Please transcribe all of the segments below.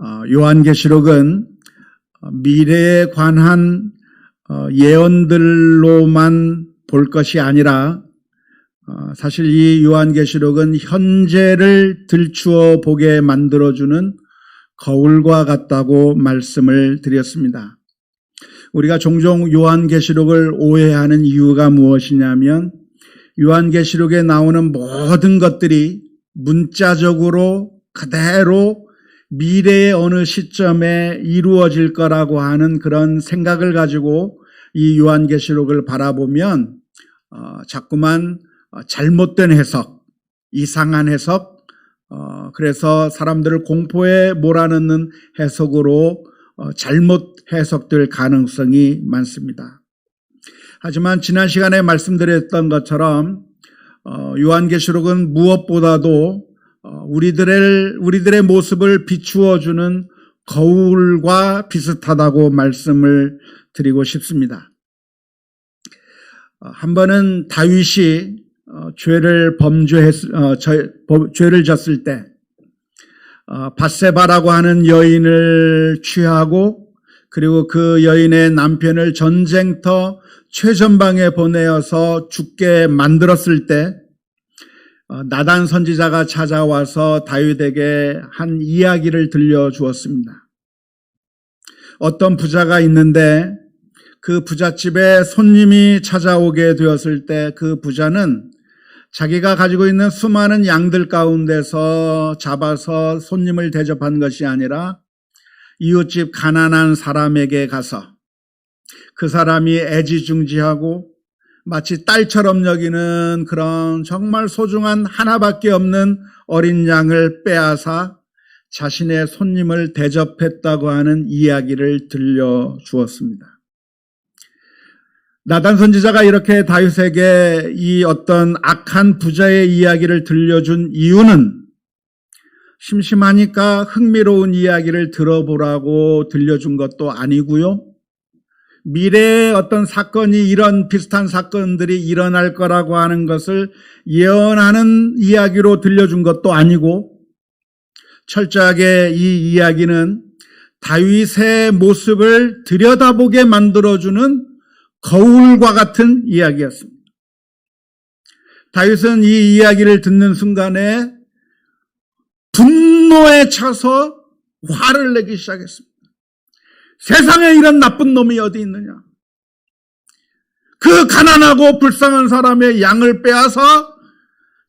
요한계시록은 미래에 관한 예언들로만 볼 것이 아니라 사실 이 요한계시록은 현재를 들추어 보게 만들어주는 거울과 같다고 말씀을 드렸습니다. 우리가 종종 요한계시록을 오해하는 이유가 무엇이냐면 요한계시록에 나오는 모든 것들이 문자적으로 그대로 미래의 어느 시점에 이루어질 거라고 하는 그런 생각을 가지고 이 요한계시록을 바라보면 자꾸만 잘못된 해석, 이상한 해석, 그래서 사람들을 공포에 몰아넣는 해석으로 잘못 해석될 가능성이 많습니다. 하지만 지난 시간에 말씀드렸던 것처럼 요한계시록은 무엇보다도 우리들의 모습을 비추어주는 거울과 비슷하다고 말씀을 드리고 싶습니다. 한 번은 다윗이 죄를 졌을 때 밧세바라고 하는 여인을 취하고 그리고 그 여인의 남편을 전쟁터 최전방에 보내어서 죽게 만들었을 때 나단 선지자가 찾아와서 다윗에게 한 이야기를 들려주었습니다. 어떤 부자가 있는데 그 부잣집에 손님이 찾아오게 되었을 때 그 부자는 자기가 가지고 있는 수많은 양들 가운데서 잡아서 손님을 대접한 것이 아니라 이웃집 가난한 사람에게 가서 그 사람이 애지중지하고 마치 딸처럼 여기는 그런 정말 소중한 하나밖에 없는 어린 양을 빼앗아 자신의 손님을 대접했다고 하는 이야기를 들려주었습니다. 나단 선지자가 이렇게 다윗에게 이 어떤 악한 부자의 이야기를 들려준 이유는 심심하니까 흥미로운 이야기를 들어보라고 들려준 것도 아니고요. 미래에 어떤 사건이 이런 비슷한 사건들이 일어날 거라고 하는 것을 예언하는 이야기로 들려준 것도 아니고 철저하게 이 이야기는 다윗의 모습을 들여다보게 만들어주는 거울과 같은 이야기였습니다. 다윗은 이 이야기를 듣는 순간에 분노에 차서 화를 내기 시작했습니다. 세상에 이런 나쁜 놈이 어디 있느냐? 그 가난하고 불쌍한 사람의 양을 빼앗아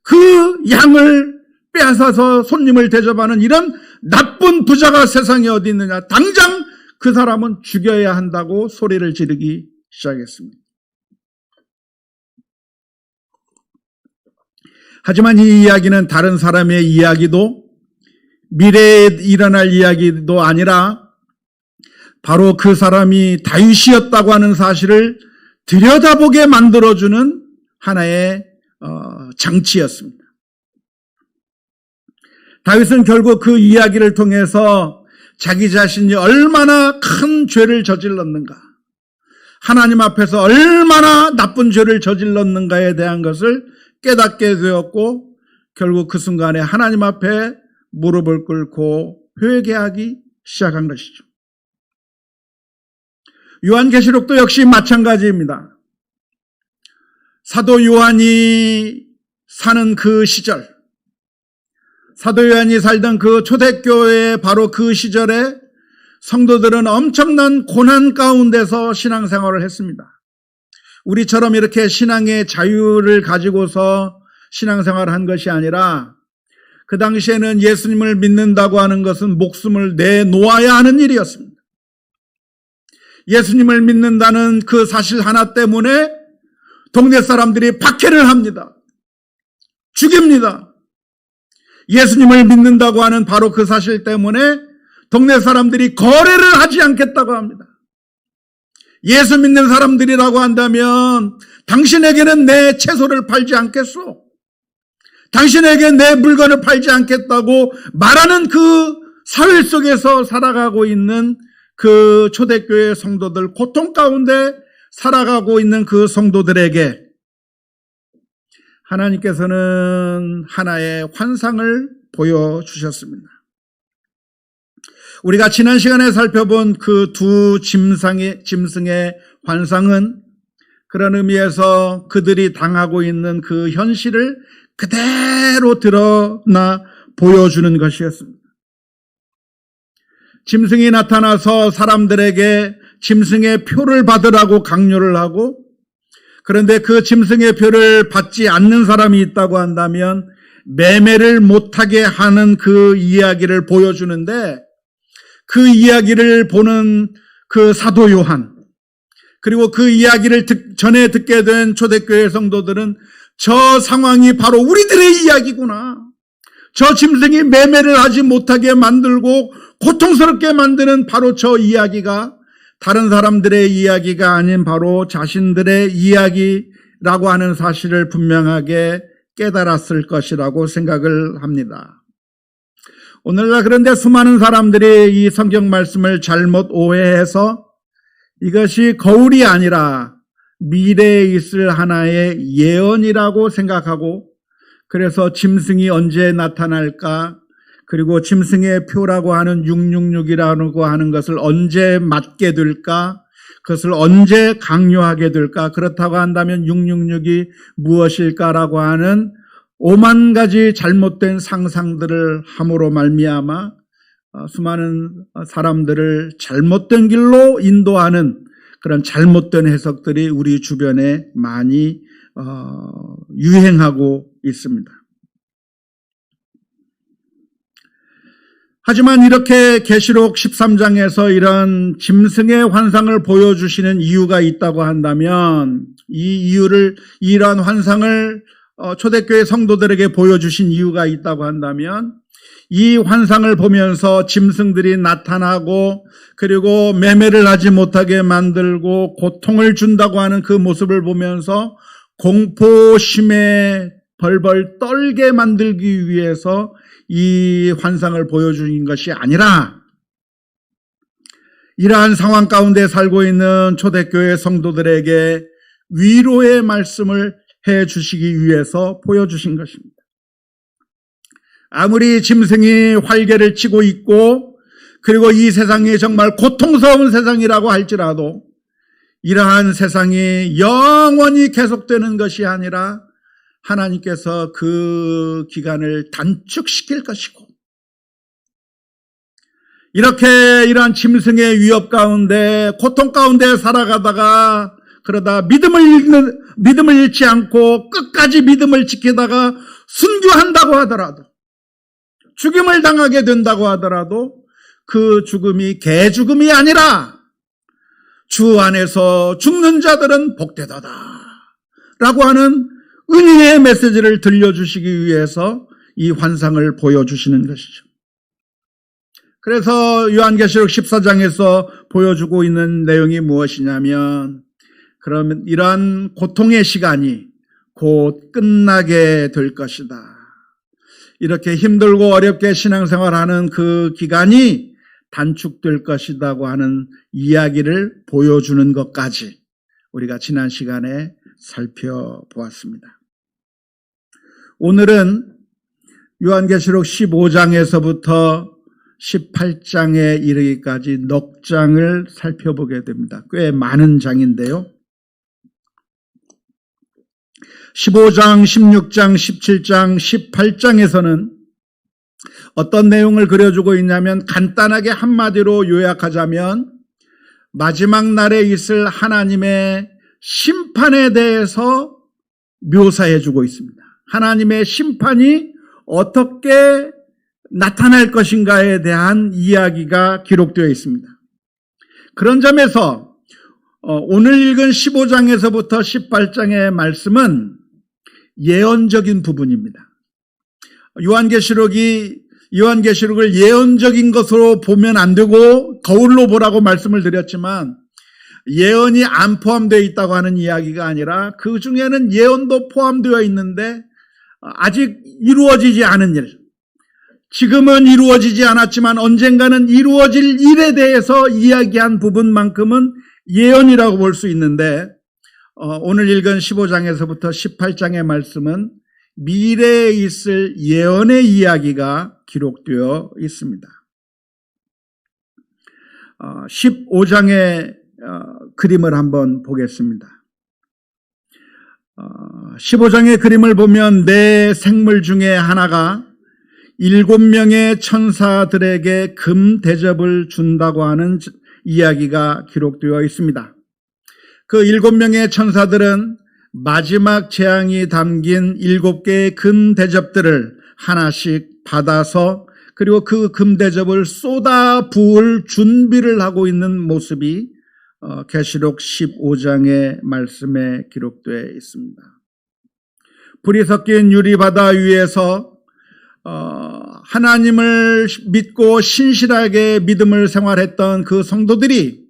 그 양을 빼앗아서 손님을 대접하는 이런 나쁜 부자가 세상에 어디 있느냐? 당장 그 사람은 죽여야 한다고 소리를 지르기 시작했습니다. 하지만 이 이야기는 다른 사람의 이야기도 미래에 일어날 이야기도 아니라 바로 그 사람이 다윗이었다고 하는 사실을 들여다보게 만들어주는 하나의 장치였습니다. 다윗은 결국 그 이야기를 통해서 자기 자신이 얼마나 큰 죄를 저질렀는가, 하나님 앞에서 얼마나 나쁜 죄를 저질렀는가에 대한 것을 깨닫게 되었고 결국 그 순간에 하나님 앞에 무릎을 꿇고 회개하기 시작한 것이죠. 요한계시록도 역시 마찬가지입니다. 사도 요한이 사는 그 시절, 사도 요한이 살던 그 초대교회 바로 그 시절에 성도들은 엄청난 고난 가운데서 신앙생활을 했습니다. 우리처럼 이렇게 신앙의 자유를 가지고서 신앙생활을 한 것이 아니라 그 당시에는 예수님을 믿는다고 하는 것은 목숨을 내놓아야 하는 일이었습니다. 예수님을 믿는다는 그 사실 하나 때문에 동네 사람들이 박해를 합니다. 죽입니다. 예수님을 믿는다고 하는 바로 그 사실 때문에 동네 사람들이 거래를 하지 않겠다고 합니다. 예수 믿는 사람들이라고 한다면 당신에게는 내 채소를 팔지 않겠소? 당신에게 내 물건을 팔지 않겠다고 말하는 그 사회 속에서 살아가고 있는 그 초대교회 성도들, 고통 가운데 살아가고 있는 그 성도들에게 하나님께서는 하나의 환상을 보여주셨습니다. 우리가 지난 시간에 살펴본 그 두 짐승의 환상은 그런 의미에서 그들이 당하고 있는 그 현실을 그대로 드러나 보여주는 것이었습니다. 짐승이 나타나서 사람들에게 짐승의 표를 받으라고 강요를 하고, 그런데 그 짐승의 표를 받지 않는 사람이 있다고 한다면 매매를 못하게 하는 그 이야기를 보여주는데, 그 이야기를 보는 그 사도 요한, 그리고 그 이야기를 전에 듣게 된 초대교회 성도들은 저 상황이 바로 우리들의 이야기구나. 저 짐승이 매매를 하지 못하게 만들고 고통스럽게 만드는 바로 저 이야기가 다른 사람들의 이야기가 아닌 바로 자신들의 이야기라고 하는 사실을 분명하게 깨달았을 것이라고 생각을 합니다. 오늘날 그런데 수많은 사람들이 이 성경 말씀을 잘못 오해해서 이것이 거울이 아니라 미래에 있을 하나의 예언이라고 생각하고, 그래서 짐승이 언제 나타날까, 그리고 짐승의 표라고 하는 666이라고 하는 것을 언제 맞게 될까, 그것을 언제 강요하게 될까, 그렇다고 한다면 666이 무엇일까라고 하는 5만 가지 잘못된 상상들을 함으로 말미암아 수많은 사람들을 잘못된 길로 인도하는 그런 잘못된 해석들이 우리 주변에 많이 유행하고 있습니다. 하지만 이렇게 계시록 13장에서 이런 짐승의 환상을 보여주시는 이유가 있다고 한다면, 이러한 환상을 초대교회 성도들에게 보여주신 이유가 있다고 한다면, 이 환상을 보면서 짐승들이 나타나고 그리고 매매를 하지 못하게 만들고 고통을 준다고 하는 그 모습을 보면서 공포심에 벌벌 떨게 만들기 위해서 이 환상을 보여주는 것이 아니라, 이러한 상황 가운데 살고 있는 초대교회 성도들에게 위로의 말씀을 해 주시기 위해서 보여주신 것입니다. 아무리 짐승이 활개를 치고 있고 그리고 이 세상이 정말 고통스러운 세상이라고 할지라도 이러한 세상이 영원히 계속되는 것이 아니라 하나님께서 그 기간을 단축시킬 것이고, 이렇게 이러한 짐승의 위협 가운데 고통 가운데 살아가다가 그러다 믿음을 잃지 않고 끝까지 믿음을 지키다가 순교한다고 하더라도, 죽임을 당하게 된다고 하더라도 그 죽음이 개 죽음이 아니라 주 안에서 죽는 자들은 복되도다 라고 하는 은혜의 메시지를 들려주시기 위해서 이 환상을 보여주시는 것이죠. 그래서 요한계시록 14장에서 보여주고 있는 내용이 무엇이냐면, 그러면 이러한 고통의 시간이 곧 끝나게 될 것이다. 이렇게 힘들고 어렵게 신앙생활하는 그 기간이 단축될 것이라고 하는 이야기를 보여주는 것까지 우리가 지난 시간에 살펴보았습니다. 오늘은 요한계시록 15장에서부터 18장에 이르기까지 넉 장을 살펴보게 됩니다. 꽤 많은 장인데요. 15장, 16장, 17장, 18장에서는 어떤 내용을 그려주고 있냐면, 간단하게 한마디로 요약하자면 마지막 날에 있을 하나님의 심판에 대해서 묘사해주고 있습니다. 하나님의 심판이 어떻게 나타날 것인가에 대한 이야기가 기록되어 있습니다. 그런 점에서 오늘 읽은 15장에서부터 18장의 말씀은 예언적인 부분입니다. 요한계시록을 예언적인 것으로 보면 안 되고 거울로 보라고 말씀을 드렸지만, 예언이 안 포함되어 있다고 하는 이야기가 아니라 그 중에는 예언도 포함되어 있는데 아직 이루어지지 않은 일, 지금은 이루어지지 않았지만 언젠가는 이루어질 일에 대해서 이야기한 부분만큼은 예언이라고 볼 수 있는데, 오늘 읽은 15장에서부터 18장의 말씀은 미래에 있을 예언의 이야기가 기록되어 있습니다. 15장의 그림을 한번 보겠습니다. 15장의 그림을 보면 네 생물 중에 하나가 7명의 천사들에게 금 대접을 준다고 하는 이야기가 기록되어 있습니다. 그 7명의 천사들은 마지막 재앙이 담긴 7개의 금 대접들을 하나씩 받아서 그리고 그 금 대접을 쏟아 부을 준비를 하고 있는 모습이 계시록 15장의 말씀에 기록되어 있습니다. 불이 섞인 유리바다 위에서 하나님을 믿고 신실하게 믿음을 생활했던 그 성도들이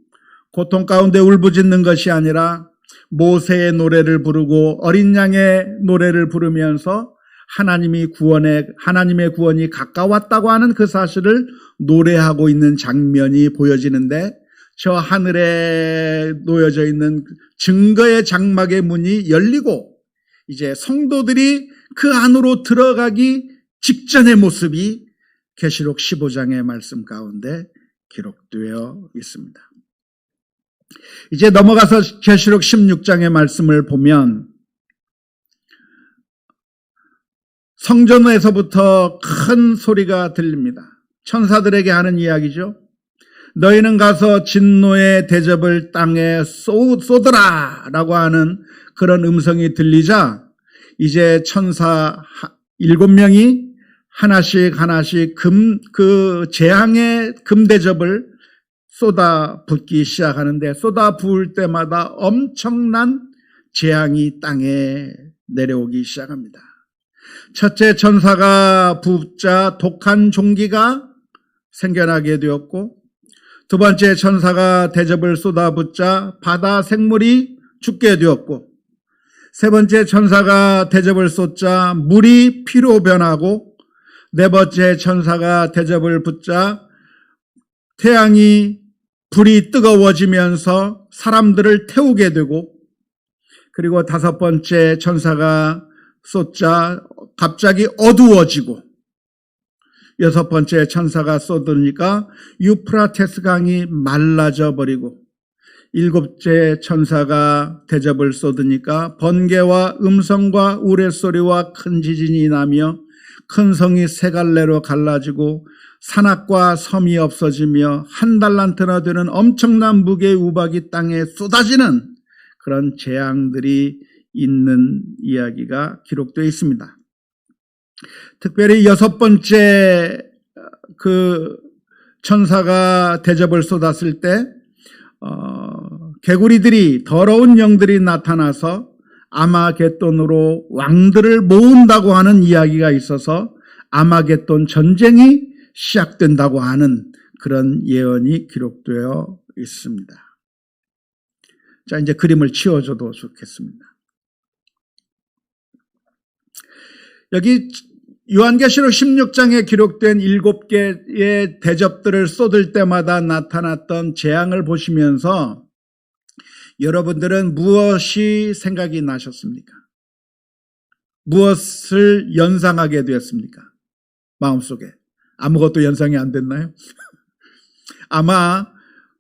고통 가운데 울부짖는 것이 아니라 모세의 노래를 부르고 어린 양의 노래를 부르면서 하나님의 구원이 가까웠다고 하는 그 사실을 노래하고 있는 장면이 보여지는데, 저 하늘에 놓여져 있는 증거의 장막의 문이 열리고 이제 성도들이 그 안으로 들어가기 직전의 모습이 계시록 15장의 말씀 가운데 기록되어 있습니다. 이제 넘어가서 계시록 16장의 말씀을 보면 성전에서부터 큰 소리가 들립니다. 천사들에게 하는 이야기죠. 너희는 가서 진노의 대접을 땅에 쏟으라 라고 하는 그런 음성이 들리자 이제 천사 7명이 하나씩 그 재앙의 금대접을 쏟아 붓기 시작하는데, 쏟아 부을 때마다 엄청난 재앙이 땅에 내려오기 시작합니다. 첫째 천사가 붓자 독한 종기가 생겨나게 되었고, 두 번째 천사가 대접을 쏟아 붓자 바다 생물이 죽게 되었고, 세 번째 천사가 대접을 쏟자 물이 피로 변하고, 네 번째 천사가 대접을 붓자 불이 뜨거워지면서 사람들을 태우게 되고, 그리고 다섯 번째 천사가 쏟자 갑자기 어두워지고, 여섯 번째 천사가 쏟으니까 유프라테스 강이 말라져 버리고, 일곱째 천사가 대접을 쏟으니까 번개와 음성과 우레소리와 큰 지진이 나며 큰 성이 세 갈래로 갈라지고 산악과 섬이 없어지며 한 달란트나 되는 엄청난 무게의 우박이 땅에 쏟아지는 그런 재앙들이 있는 이야기가 기록되어 있습니다. 특별히 여섯 번째 그 천사가 대접을 쏟았을 때 개구리들이, 더러운 영들이 나타나서 아마겟돈으로 왕들을 모은다고 하는 이야기가 있어서 아마겟돈 전쟁이 시작된다고 하는 그런 예언이 기록되어 있습니다. 자, 이제 그림을 치워줘도 좋겠습니다. 여기 요한계시록 16장에 기록된 7개의 대접들을 쏟을 때마다 나타났던 재앙을 보시면서 여러분들은 무엇이 생각이 나셨습니까? 무엇을 연상하게 되었습니까? 마음속에. 아무것도 연상이 안 됐나요? 아마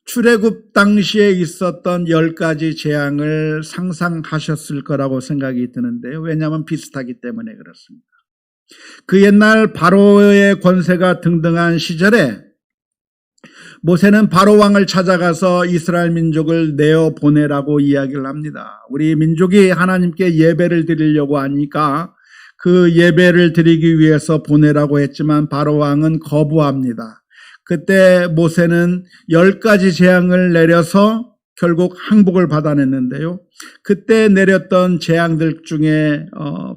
출애굽 당시에 있었던 10가지 재앙을 상상하셨을 거라고 생각이 드는데요. 왜냐하면 비슷하기 때문에 그렇습니다. 그 옛날 바로의 권세가 등등한 시절에 모세는 바로 왕을 찾아가서 이스라엘 민족을 내어 보내라고 이야기를 합니다. 우리 민족이 하나님께 예배를 드리려고 하니까 그 예배를 드리기 위해서 보내라고 했지만 바로 왕은 거부합니다. 그때 모세는 10가지 재앙을 내려서 결국 항복을 받아냈는데요. 그때 내렸던 재앙들 중에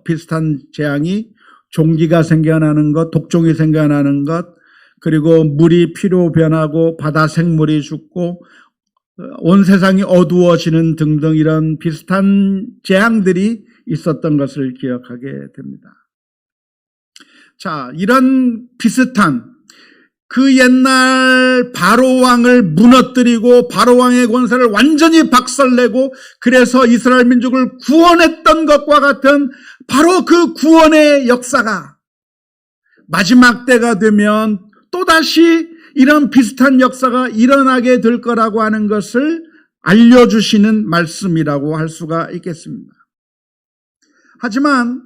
비슷한 재앙이 종기가 생겨나는 것, 독종이 생겨나는 것, 그리고 물이 피로 변하고 바다 생물이 죽고 온 세상이 어두워지는 등등 이런 비슷한 재앙들이 있었던 것을 기억하게 됩니다. 자, 이런 비슷한 그 옛날 바로왕을 무너뜨리고 바로왕의 권세를 완전히 박살내고 그래서 이스라엘 민족을 구원했던 것과 같은 바로 그 구원의 역사가 마지막 때가 되면 또다시 이런 비슷한 역사가 일어나게 될 거라고 하는 것을 알려주시는 말씀이라고 할 수가 있겠습니다. 하지만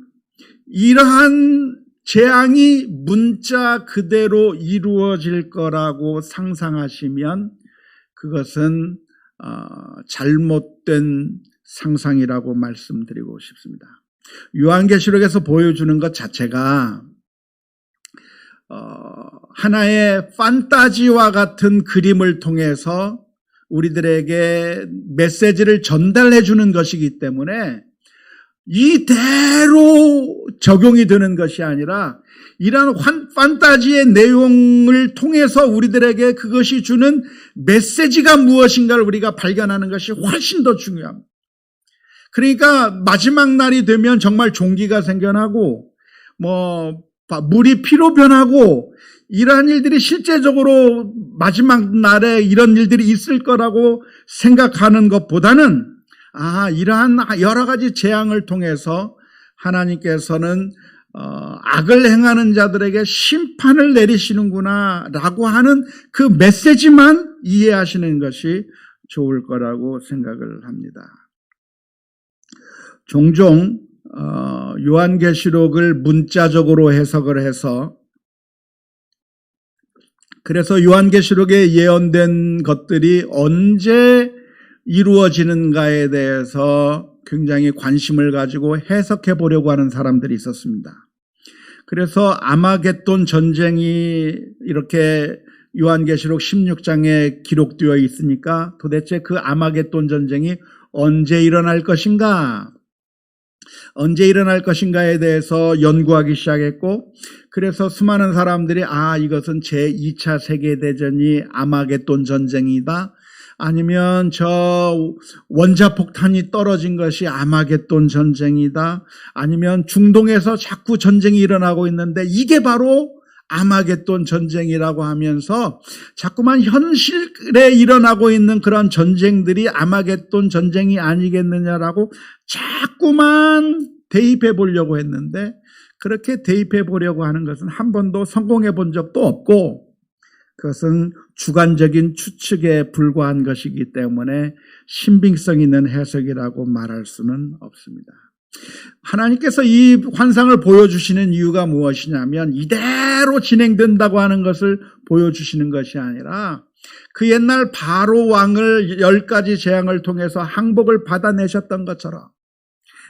이러한 재앙이 문자 그대로 이루어질 거라고 상상하시면 그것은 잘못된 상상이라고 말씀드리고 싶습니다. 요한계시록에서 보여주는 것 자체가 하나의 판타지와 같은 그림을 통해서 우리들에게 메시지를 전달해 주는 것이기 때문에 이대로 적용이 되는 것이 아니라 이러한 판타지의 내용을 통해서 우리들에게 그것이 주는 메시지가 무엇인가를 우리가 발견하는 것이 훨씬 더 중요합니다. 그러니까 마지막 날이 되면 정말 종기가 생겨나고 물이 피로 변하고 이러한 일들이 실제적으로 마지막 날에 이런 일들이 있을 거라고 생각하는 것보다는 이러한 여러 가지 재앙을 통해서 하나님께서는 악을 행하는 자들에게 심판을 내리시는구나 라고 하는 그 메시지만 이해하시는 것이 좋을 거라고 생각을 합니다. 종종 요한계시록을 문자적으로 해석을 해서 그래서 요한계시록에 예언된 것들이 언제 이루어지는가에 대해서 굉장히 관심을 가지고 해석해 보려고 하는 사람들이 있었습니다. 그래서 아마겟돈 전쟁이 이렇게 요한계시록 16장에 기록되어 있으니까 도대체 그 아마겟돈 전쟁이 언제 일어날 것인가? 언제 일어날 것인가에 대해서 연구하기 시작했고 그래서 수많은 사람들이 이것은 제2차 세계대전이 아마겟돈 전쟁이다. 아니면 저 원자폭탄이 떨어진 것이 아마겟돈 전쟁이다. 아니면 중동에서 자꾸 전쟁이 일어나고 있는데 이게 바로 아마겟돈 전쟁이라고 하면서 자꾸만 현실에 일어나고 있는 그런 전쟁들이 아마겟돈 전쟁이 아니겠느냐라고 자꾸만 대입해 보려고 했는데 그렇게 대입해 보려고 하는 것은 한 번도 성공해 본 적도 없고 그것은 주관적인 추측에 불과한 것이기 때문에 신빙성 있는 해석이라고 말할 수는 없습니다. 하나님께서 이 환상을 보여주시는 이유가 무엇이냐면 이대로 진행된다고 하는 것을 보여주시는 것이 아니라 그 옛날 바로 왕을 10가지 재앙을 통해서 항복을 받아내셨던 것처럼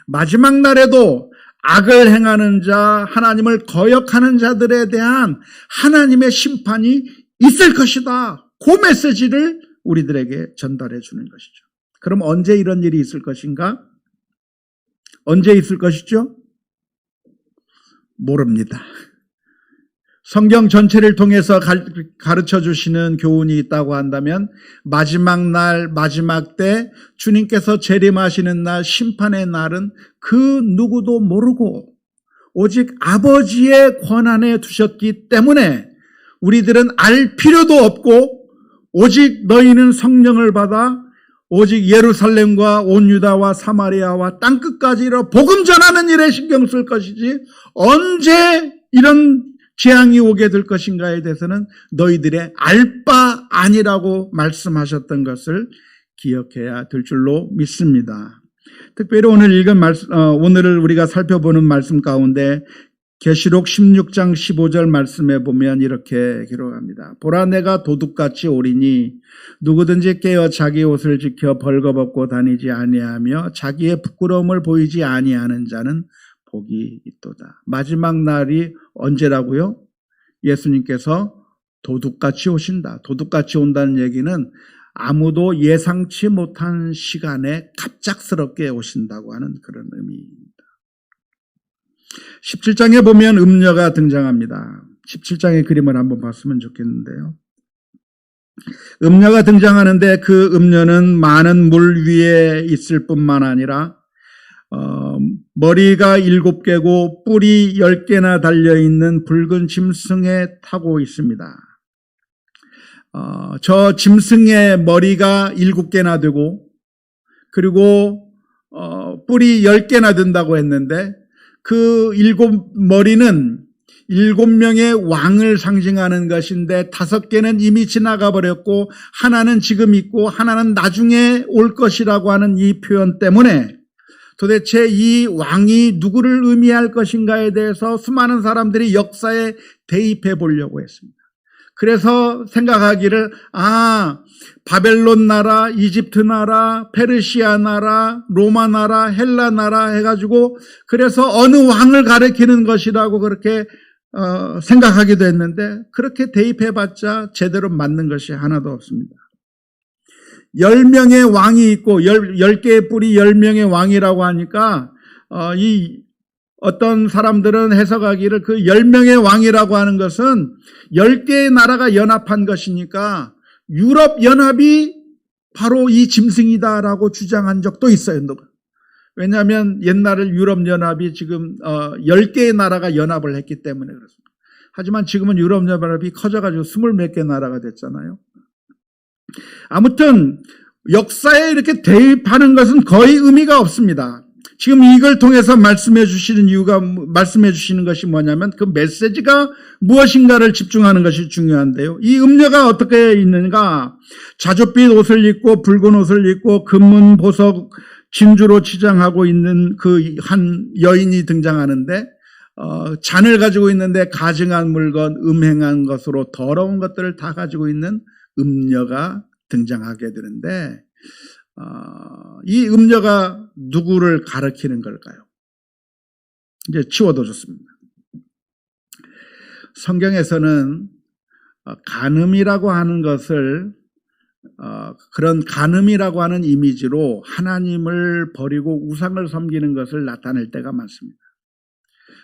마지막 날에도 악을 행하는 자, 하나님을 거역하는 자들에 대한 하나님의 심판이 있을 것이다. 그 메시지를 우리들에게 전달해 주는 것이죠. 그럼 언제 이런 일이 있을 것인가? 언제 있을 것이죠? 모릅니다. 성경 전체를 통해서 가르쳐 주시는 교훈이 있다고 한다면 마지막 날, 마지막 때 주님께서 재림하시는 날, 심판의 날은 그 누구도 모르고 오직 아버지의 권한에 두셨기 때문에 우리들은 알 필요도 없고 오직 너희는 성령을 받아 오직 예루살렘과 온 유다와 사마리아와 땅끝까지 이르러 복음 전하는 일에 신경 쓸 것이지 언제 이런 재앙이 오게 될 것인가에 대해서는 너희들의 알 바 아니라고 말씀하셨던 것을 기억해야 될 줄로 믿습니다. 특별히 오늘 읽은 오늘을 우리가 살펴보는 말씀 가운데 계시록 16장 15절 말씀에 보면 이렇게 기록합니다. 보라 내가 도둑같이 오리니 누구든지 깨어 자기 옷을 지켜 벌거벗고 다니지 아니하며 자기의 부끄러움을 보이지 아니하는 자는 복이 있도다. 마지막 날이 언제라고요? 예수님께서 도둑같이 오신다. 도둑같이 온다는 얘기는 아무도 예상치 못한 시간에 갑작스럽게 오신다고 하는 그런 의미입니다. 17장에 보면 음녀가 등장합니다. 17장의 그림을 한번 봤으면 좋겠는데요. 음녀가 등장하는데 그 음녀는 많은 물 위에 있을 뿐만 아니라 머리가 7개고 뿔이 10개나 달려있는 붉은 짐승에 타고 있습니다. 저 짐승의 머리가 7개나 되고 그리고 뿔이 10개나 된다고 했는데 그 7 머리는 7명의 왕을 상징하는 것인데 5개는 이미 지나가 버렸고 하나는 지금 있고 하나는 나중에 올 것이라고 하는 이 표현 때문에 도대체 이 왕이 누구를 의미할 것인가에 대해서 수많은 사람들이 역사에 대입해 보려고 했습니다. 그래서 생각하기를 바벨론 나라, 이집트 나라, 페르시아 나라, 로마 나라, 헬라 나라 해가지고 그래서 어느 왕을 가리키는 것이라고 그렇게 생각하기도 했는데 그렇게 대입해봤자 제대로 맞는 것이 하나도 없습니다. 10명의 왕이 있고 10개의 뿔이 10명의 왕이라고 하니까 어떤 사람들은 해석하기를 그 10명의 왕이라고 하는 것은 10개의 나라가 연합한 것이니까 유럽 연합이 바로 이 짐승이다라고 주장한 적도 있어요. 왜냐하면 옛날에 유럽 연합이 지금 10개의 나라가 연합을 했기 때문에 그렇습니다. 하지만 지금은 유럽 연합이 커져가지고 20몇 개 나라가 됐잖아요. 아무튼 역사에 이렇게 대입하는 것은 거의 의미가 없습니다. 지금 이걸 통해서 말씀해 주시는 것이 뭐냐면 그 메시지가 무엇인가를 집중하는 것이 중요한데요. 이 음녀가 어떻게 있는가? 자줏빛 옷을 입고 붉은 옷을 입고 금문 보석 진주로 치장하고 있는 그 한 여인이 등장하는데 잔을 가지고 있는데 가증한 물건, 음행한 것으로 더러운 것들을 다 가지고 있는 음녀가 등장하게 되는데 이 음녀가 누구를 가리키는 걸까요? 이제 치워도 좋습니다. 성경에서는 간음이라고 하는 것을 그런 간음이라고 하는 이미지로 하나님을 버리고 우상을 섬기는 것을 나타낼 때가 많습니다.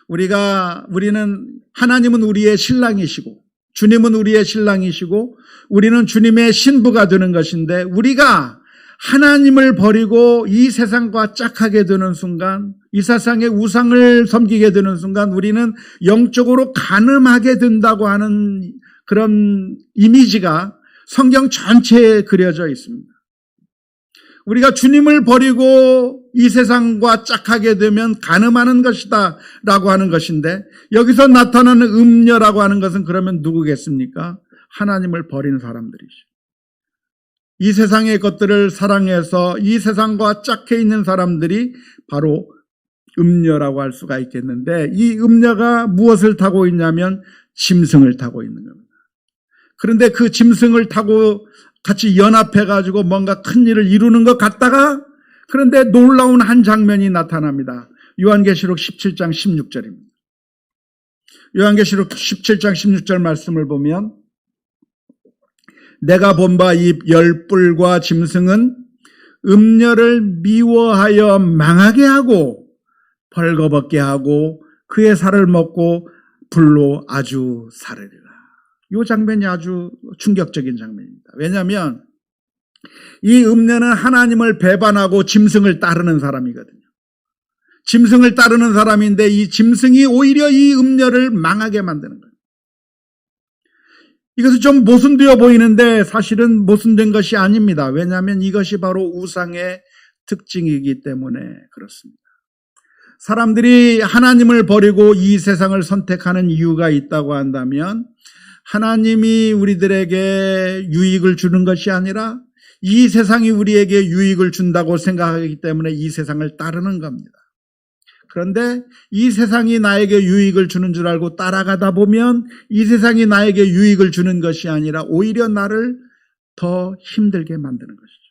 우리는 하나님은 우리의 신랑이시고 주님은 우리의 신랑이시고 우리는 주님의 신부가 되는 것인데 우리가 하나님을 버리고 이 세상과 짝하게 되는 순간, 이 세상의 우상을 섬기게 되는 순간 우리는 영적으로 간음하게 된다고 하는 그런 이미지가 성경 전체에 그려져 있습니다. 우리가 주님을 버리고 이 세상과 짝하게 되면 간음하는 것이다 라고 하는 것인데 여기서 나타나는 음녀라고 하는 것은 그러면 누구겠습니까? 하나님을 버린 사람들이죠. 이 세상의 것들을 사랑해서 이 세상과 짝해 있는 사람들이 바로 음녀라고 할 수가 있겠는데 이 음녀가 무엇을 타고 있냐면 짐승을 타고 있는 겁니다. 그런데 그 짐승을 타고 같이 연합해가지고 뭔가 큰 일을 이루는 것 같다가 그런데 놀라운 한 장면이 나타납니다. 요한계시록 17장 16절입니다. 요한계시록 17장 16절 말씀을 보면 내가 본 바 이 열뿔과 짐승은 음녀를 미워하여 망하게 하고 벌거벗게 하고 그의 살을 먹고 불로 아주 사르리라. 이 장면이 아주 충격적인 장면입니다. 왜냐하면 이 음녀는 하나님을 배반하고 짐승을 따르는 사람이거든요. 짐승을 따르는 사람인데 이 짐승이 오히려 이 음녀를 망하게 만드는 거예요. 이것은 좀 모순되어 보이는데 사실은 모순된 것이 아닙니다. 왜냐하면 이것이 바로 우상의 특징이기 때문에 그렇습니다. 사람들이 하나님을 버리고 이 세상을 선택하는 이유가 있다고 한다면 하나님이 우리들에게 유익을 주는 것이 아니라 이 세상이 우리에게 유익을 준다고 생각하기 때문에 이 세상을 따르는 겁니다. 그런데 이 세상이 나에게 유익을 주는 줄 알고 따라가다 보면 이 세상이 나에게 유익을 주는 것이 아니라 오히려 나를 더 힘들게 만드는 것이죠.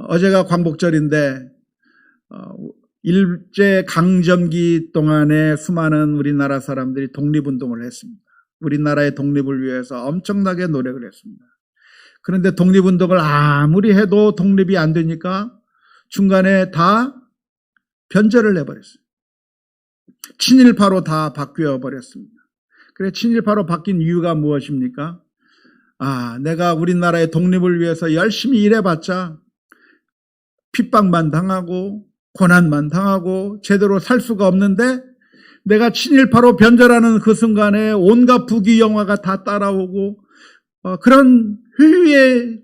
어제가 광복절인데 일제 강점기 동안에 수많은 우리나라 사람들이 독립운동을 했습니다. 우리나라의 독립을 위해서 엄청나게 노력을 했습니다. 그런데 독립운동을 아무리 해도 독립이 안 되니까 중간에 다 변절을 해버렸어요. 친일파로 다 바뀌어버렸습니다. 그래 친일파로 바뀐 이유가 무엇입니까? 내가 우리나라의 독립을 위해서 열심히 일해봤자 핍박만 당하고 고난만 당하고 제대로 살 수가 없는데 내가 친일파로 변절하는 그 순간에 온갖 부귀 영화가 다 따라오고 그런 회유에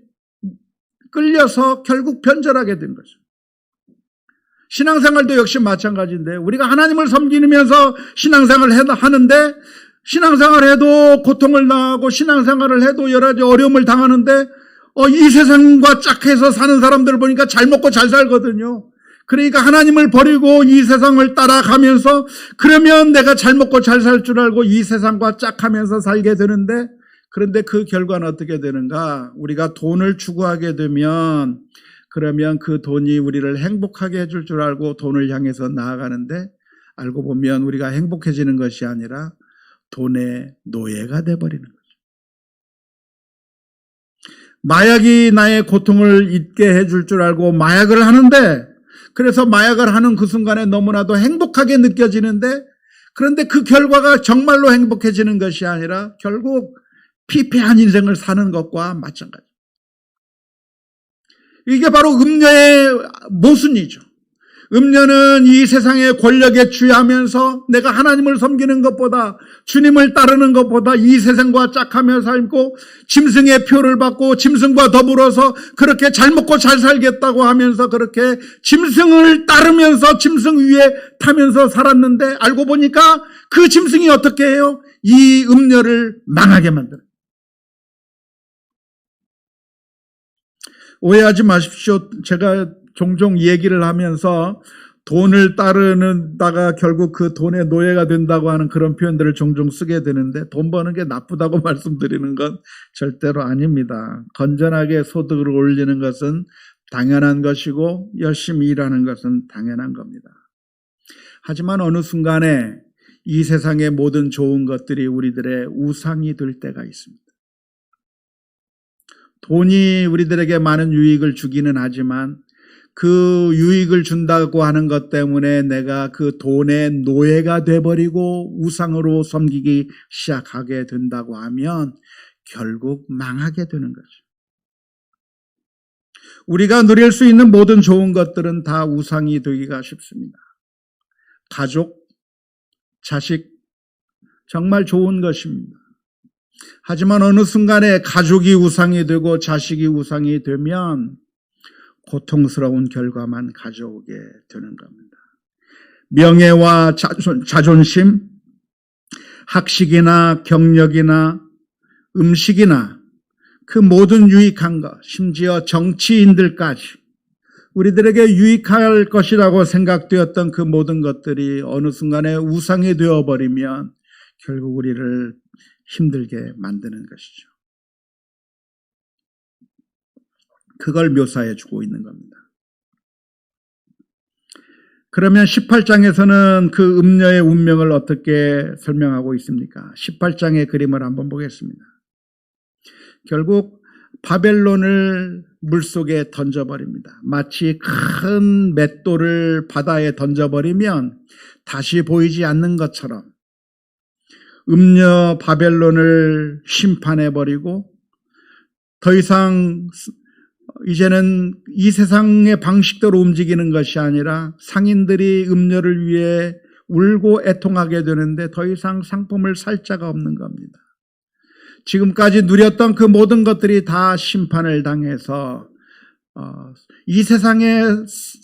끌려서 결국 변절하게 된 거죠. 신앙생활도 역시 마찬가지인데 우리가 하나님을 섬기면서 신앙생활을 하는데 신앙생활을 해도 고통을 당하고 신앙생활을 해도 여러 가지 어려움을 당하는데 이 세상과 짝해서 사는 사람들을 보니까 잘 먹고 잘 살거든요. 그러니까 하나님을 버리고 이 세상을 따라가면서 그러면 내가 잘 먹고 잘 살 줄 알고 이 세상과 짝하면서 살게 되는데 그런데 그 결과는 어떻게 되는가? 우리가 돈을 추구하게 되면 그러면 그 돈이 우리를 행복하게 해줄 줄 알고 돈을 향해서 나아가는데 알고 보면 우리가 행복해지는 것이 아니라 돈의 노예가 돼버리는 거죠. 마약이 나의 고통을 잊게 해줄 줄 알고 마약을 하는데 그래서 마약을 하는 그 순간에 너무나도 행복하게 느껴지는데 그런데 그 결과가 정말로 행복해지는 것이 아니라 결국 피폐한 인생을 사는 것과 마찬가지. 이게 바로 음녀의 모순이죠. 음녀는 이 세상의 권력에 취하면서 내가 하나님을 섬기는 것보다 주님을 따르는 것보다 이 세상과 짝하며 살고 짐승의 표를 받고 짐승과 더불어서 그렇게 잘 먹고 잘 살겠다고 하면서 그렇게 짐승을 따르면서 짐승 위에 타면서 살았는데 알고 보니까 그 짐승이 어떻게 해요? 이 음녀를 망하게 만들어요. 오해하지 마십시오. 제가 종종 얘기를 하면서 돈을 따르는다가 결국 그 돈의 노예가 된다고 하는 그런 표현들을 종종 쓰게 되는데 돈 버는 게 나쁘다고 말씀드리는 건 절대로 아닙니다. 건전하게 소득을 올리는 것은 당연한 것이고 열심히 일하는 것은 당연한 겁니다. 하지만 어느 순간에 이 세상의 모든 좋은 것들이 우리들의 우상이 될 때가 있습니다. 돈이 우리들에게 많은 유익을 주기는 하지만 그 유익을 준다고 하는 것 때문에 내가 그 돈의 노예가 돼버리고 우상으로 섬기기 시작하게 된다고 하면 결국 망하게 되는 거죠. 우리가 누릴 수 있는 모든 좋은 것들은 다 우상이 되기가 쉽습니다. 가족, 자식, 정말 좋은 것입니다. 하지만 어느 순간에 가족이 우상이 되고 자식이 우상이 되면 고통스러운 결과만 가져오게 되는 겁니다. 명예와 자존심, 학식이나 경력이나 음식이나 그 모든 유익한 것, 심지어 정치인들까지 우리들에게 유익할 것이라고 생각되었던 그 모든 것들이 어느 순간에 우상이 되어버리면 결국 우리를 힘들게 만드는 것이죠. 그걸 묘사해 주고 있는 겁니다. 그러면 18장에서는 그 음녀의 운명을 어떻게 설명하고 있습니까? 18장의 그림을 한번 보겠습니다. 결국 바벨론을 물속에 던져버립니다. 마치 큰 맷돌을 바다에 던져버리면 다시 보이지 않는 것처럼 음녀 바벨론을 심판해버리고 더 이상 이제는 이 세상의 방식대로 움직이는 것이 아니라 상인들이 음녀를 위해 울고 애통하게 되는데 더 이상 상품을 살 자가 없는 겁니다. 지금까지 누렸던 그 모든 것들이 다 심판을 당해서 이 세상에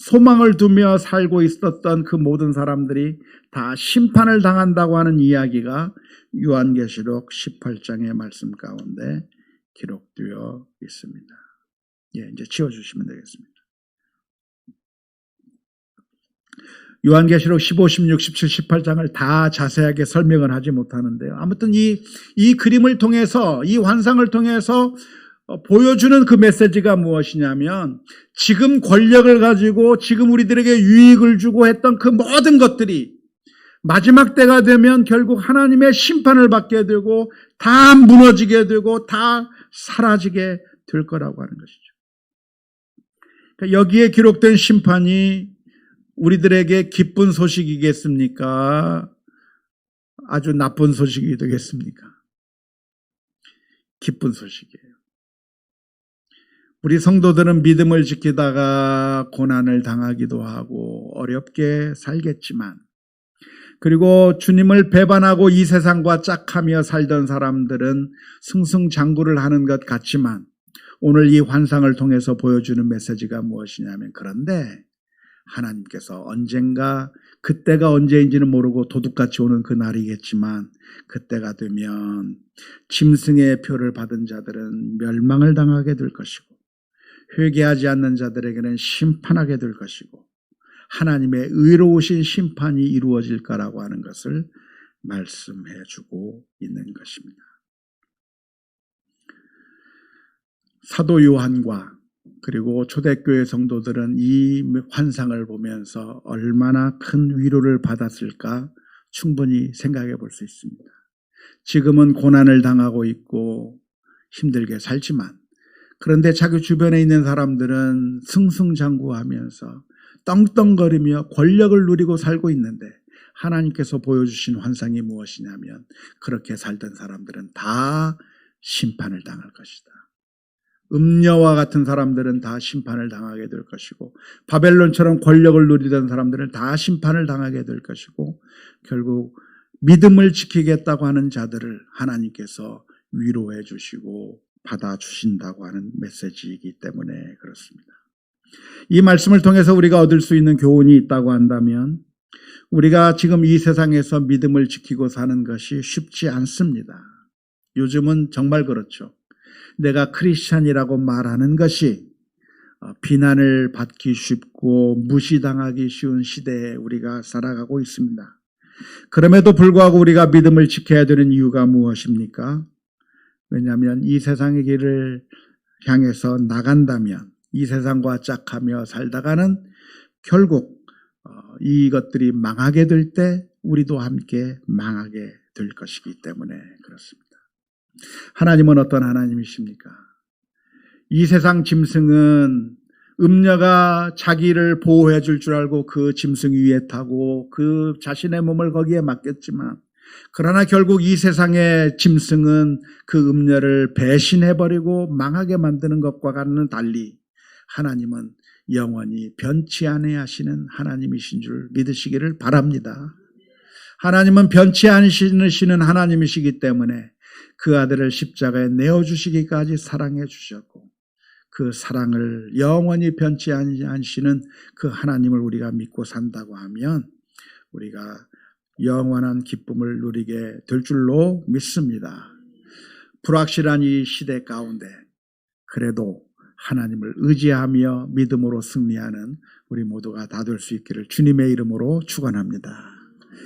소망을 두며 살고 있었던 그 모든 사람들이 다 심판을 당한다고 하는 이야기가 요한계시록 18장의 말씀 가운데 기록되어 있습니다. 이제 치워주시면 되겠습니다. 요한계시록 15, 16, 17, 18장을 다 자세하게 설명을 하지 못하는데요. 아무튼 이 그림을 통해서, 이 환상을 통해서 보여주는 그 메시지가 무엇이냐면 지금 권력을 가지고 지금 우리들에게 유익을 주고 했던 그 모든 것들이 마지막 때가 되면 결국 하나님의 심판을 받게 되고 다 무너지게 되고 다 사라지게 될 거라고 하는 것이죠. 여기에 기록된 심판이 우리들에게 기쁜 소식이겠습니까? 아주 나쁜 소식이 되겠습니까? 기쁜 소식이에요. 우리 성도들은 믿음을 지키다가 고난을 당하기도 하고 어렵게 살겠지만, 그리고 주님을 배반하고 이 세상과 짝하며 살던 사람들은 승승장구를 하는 것 같지만 오늘 이 환상을 통해서 보여주는 메시지가 무엇이냐면, 그런데 하나님께서 언젠가 그때가 언제인지는 모르고 도둑같이 오는 그 날이겠지만 그때가 되면 짐승의 표를 받은 자들은 멸망을 당하게 될 것이고 회개하지 않는 자들에게는 심판하게 될 것이고 하나님의 의로우신 심판이 이루어질 거라고 하는 것을 말씀해 주고 있는 것입니다. 사도 요한과 그리고 초대교회 성도들은 이 환상을 보면서 얼마나 큰 위로를 받았을까 충분히 생각해 볼 수 있습니다. 지금은 고난을 당하고 있고 힘들게 살지만 그런데 자기 주변에 있는 사람들은 승승장구하면서 떵떵거리며 권력을 누리고 살고 있는데 하나님께서 보여주신 환상이 무엇이냐면 그렇게 살던 사람들은 다 심판을 당할 것이다. 음녀와 같은 사람들은 다 심판을 당하게 될 것이고 바벨론처럼 권력을 누리던 사람들은 다 심판을 당하게 될 것이고 결국 믿음을 지키겠다고 하는 자들을 하나님께서 위로해 주시고 받아주신다고 하는 메시지이기 때문에 그렇습니다. 이 말씀을 통해서 우리가 얻을 수 있는 교훈이 있다고 한다면 우리가 지금 이 세상에서 믿음을 지키고 사는 것이 쉽지 않습니다. 요즘은 정말 그렇죠. 내가 크리스찬이라고 말하는 것이 비난을 받기 쉽고 무시당하기 쉬운 시대에 우리가 살아가고 있습니다. 그럼에도 불구하고 우리가 믿음을 지켜야 되는 이유가 무엇입니까? 왜냐하면 이 세상의 길을 향해서 나간다면 이 세상과 짝하며 살다가는 결국 이것들이 망하게 될 때 우리도 함께 망하게 될 것이기 때문에 그렇습니다. 하나님은 어떤 하나님이십니까? 이 세상 짐승은 음녀가 자기를 보호해 줄 줄 알고 그 짐승 위에 타고 그 자신의 몸을 거기에 맡겼지만 그러나 결국 이 세상의 짐승은 그 음녀를 배신해버리고 망하게 만드는 것과 같은 달리 하나님은 영원히 변치 아니하시는 하나님이신 줄 믿으시기를 바랍니다. 하나님은 변치 않으시는 하나님이시기 때문에 그 아들을 십자가에 내어주시기까지 사랑해 주셨고 그 사랑을 영원히 변치 않으시는 그 하나님을 우리가 믿고 산다고 하면 우리가 영원한 기쁨을 누리게 될 줄로 믿습니다. 불확실한 이 시대 가운데 그래도 하나님을 의지하며 믿음으로 승리하는 우리 모두가 다 될 수 있기를 주님의 이름으로 축원합니다.